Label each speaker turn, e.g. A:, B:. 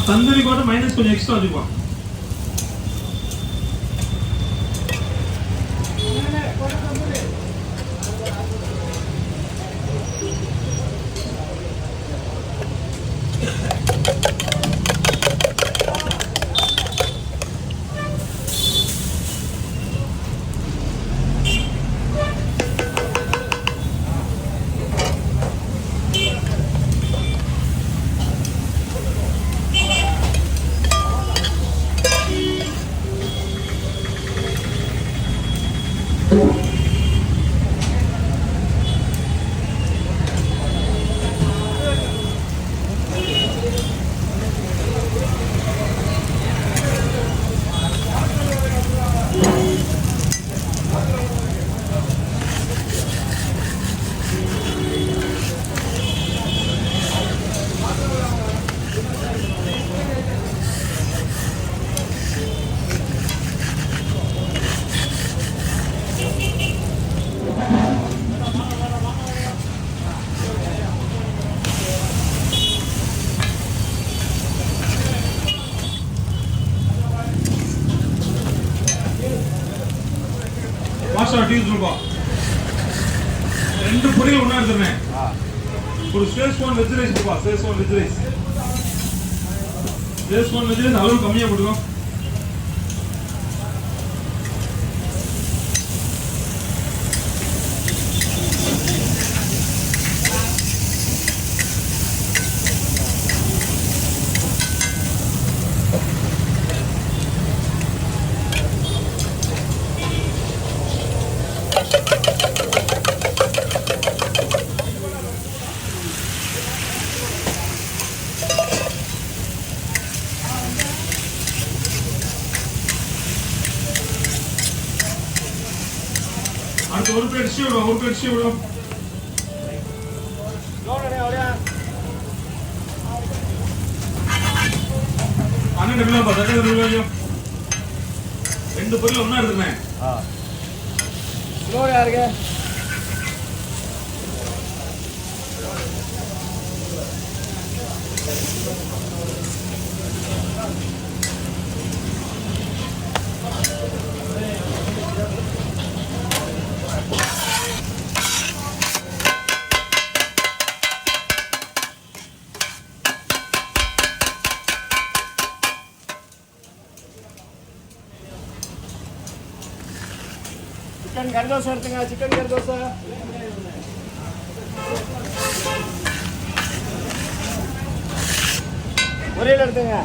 A: தந்தூரி கூட மைனஸ் கொஞ்சம் எக்ஸ்ட்ரா வச்சுப்போம். மாஸ்டர் டீ சொல்லுப்பா. 2 பொரியல் ஒண்ணா எடுத்துறேன். ஒரு சேஸ்வான் வெஜ் ரைஸ் போப்பா. Schezwan veg rice. Schezwan veg rice அளவு கம்மியா போடுங்க. அடுத்து ஒரு பிளேட் ஸ்டீ விடுவோம். ஒரு பிளேட் ஸ்டீ விடுவோம். அண்ணன் டெபிளா பா. தட்டை டெபிளா. 2 பொரியல் ஒண்ணா எடுத்துறேன்.
B: ஸ்லோ யாருக்கு? चिकन कर दो सर. चिकन कर दो सर. ஒரே எடுத்துங்க.